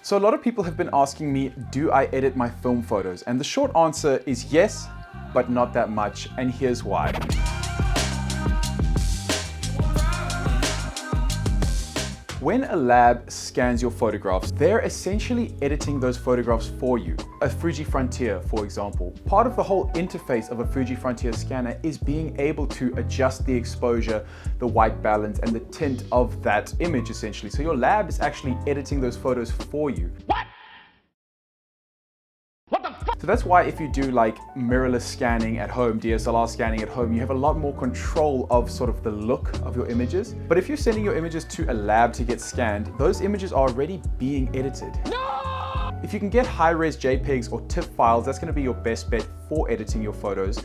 So a lot of people have been asking me, do I edit my film photos? And the short answer is yes, but not that much, and here's why. When a lab scans your photographs, they're essentially editing those photographs for you. A Fuji Frontier, for example. Part of the whole interface of a Fuji Frontier scanner is being able to adjust the exposure, the white balance, and the tint of that image, essentially. So your lab is actually editing those photos for you. So that's why if you do like mirrorless scanning at home, DSLR scanning at home, you have a lot more control of sort of the look of your images. But if you're sending your images to a lab to get scanned, those images are already being edited. No! If you can get high-res JPEGs or TIFF files, that's going to be your best bet for editing your photos.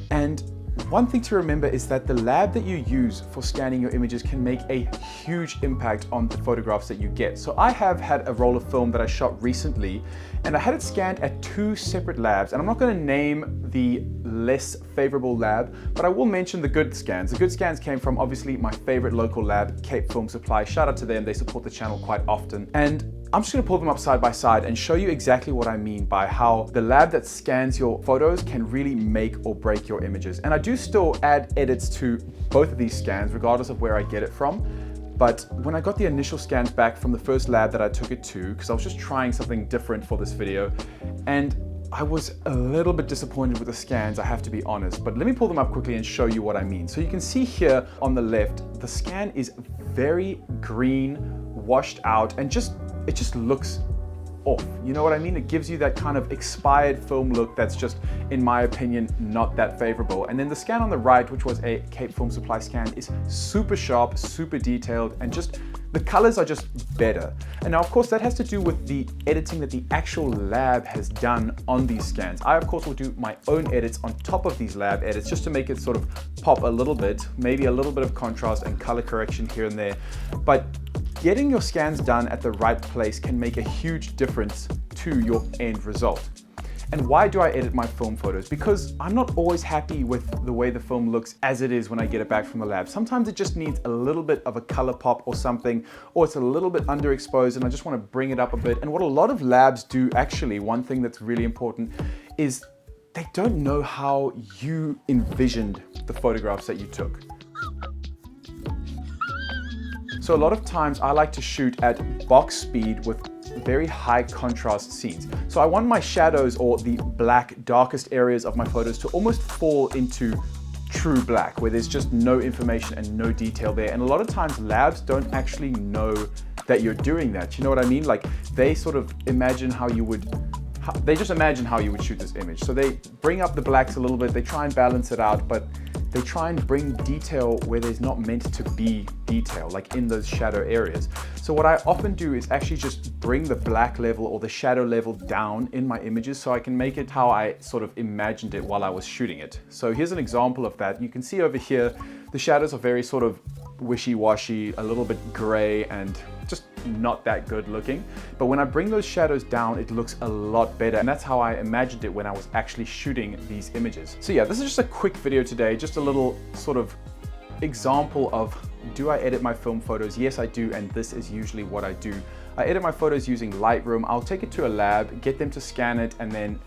And one thing to remember is that the lab that you use for scanning your images can make a huge impact on the photographs that you get. So I have had a roll of film that I shot recently, and I had it scanned at 2 separate labs, and I'm not going to name the less favorable lab, but I will mention the good scans. The good scans came from obviously my favorite local lab, Cape Film Supply. Shout out to them, they support the channel quite often. And I'm just going to pull them up side by side and show you exactly what I mean by how the lab that scans your photos can really make or break your images. And I do still add edits to both of these scans, regardless of where I get it from. But when I got the initial scans back from the first lab that I took it to, because I was just trying something different for this video, and I was a little bit disappointed with the scans, I have to be honest. But let me pull them up quickly and show you what I mean. So you can see here on the left, the scan is very green, washed out, and it just looks off. You know what I mean? It gives you that kind of expired film look that's just, in my opinion, not that favorable. And then the scan on the right, which was a Cape Film Supply scan, is super sharp, super detailed, and just the colors are just better. And now, of course, that has to do with the editing that the actual lab has done on these scans. I, of course, will do my own edits on top of these lab edits just to make it sort of pop a little bit, maybe a little bit of contrast and color correction here and there. But getting your scans done at the right place can make a huge difference to your end result. And why do I edit my film photos? Because I'm not always happy with the way the film looks as it is when I get it back from the lab. Sometimes it just needs a little bit of a color pop or something, or it's a little bit underexposed and I just want to bring it up a bit. And what a lot of labs do, actually, one thing that's really important is they don't know how you envisioned the photographs that you took. So a lot of times I like to shoot at box speed with very high contrast scenes. So I want my shadows, or the black darkest areas of my photos, to almost fall into true black, where there's just no information and no detail there. And a lot of times labs don't actually know that you're doing that. You know what I mean? Like, they sort of imagine how you would, they just imagine how you would shoot this image. So they bring up the blacks a little bit, they try and balance it out, but they try and bring detail where there's not meant to be detail, like in those shadow areas. So what I often do is actually just bring the black level or the shadow level down in my images so I can make it how I sort of imagined it while I was shooting it. So here's an example of that. You can see over here, the shadows are very sort of wishy-washy, a little bit gray, and just not that good looking. But when I bring those shadows down, it looks a lot better. And that's how I imagined it when I was actually shooting these images. So yeah, this is just a quick video today, just a little sort of example of, do I edit my film photos? Yes, I do, and this is usually what I do. I edit my photos using Lightroom. I'll take it to a lab, get them to scan it, and then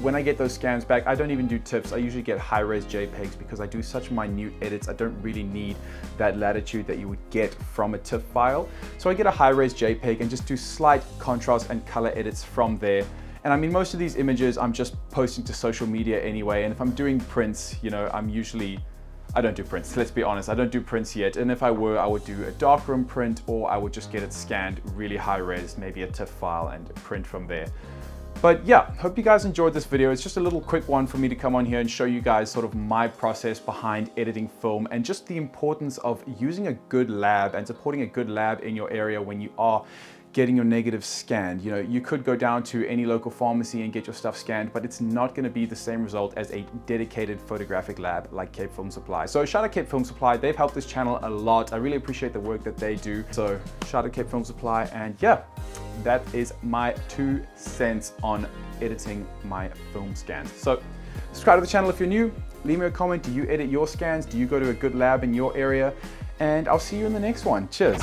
when I get those scans back, I don't even do TIFFs. I usually get high-res JPEGs because I do such minute edits. I don't really need that latitude that you would get from a TIFF file. So I get a high-res JPEG and just do slight contrast and color edits from there. And I mean, most of these images I'm just posting to social media anyway. And if I'm doing prints, you know, I don't do prints, let's be honest, I don't do prints yet. And if I were, I would do a darkroom print, or I would just get it scanned really high res, maybe a TIFF file, and print from there. But yeah, hope you guys enjoyed this video. It's just a little quick one for me to come on here and show you guys sort of my process behind editing film, and just the importance of using a good lab and supporting a good lab in your area when you are getting your negatives scanned. You know, you could go down to any local pharmacy and get your stuff scanned, but it's not going to be the same result as a dedicated photographic lab like Cape Film Supply. So shout out Cape Film Supply. They've helped this channel a lot. I really appreciate the work that they do. So shout out Cape Film Supply. And yeah, that is my 2 cents on editing my film scans. So subscribe to the channel if you're new. Leave me a comment. Do you edit your scans? Do you go to a good lab in your area? And I'll see you in the next one. Cheers.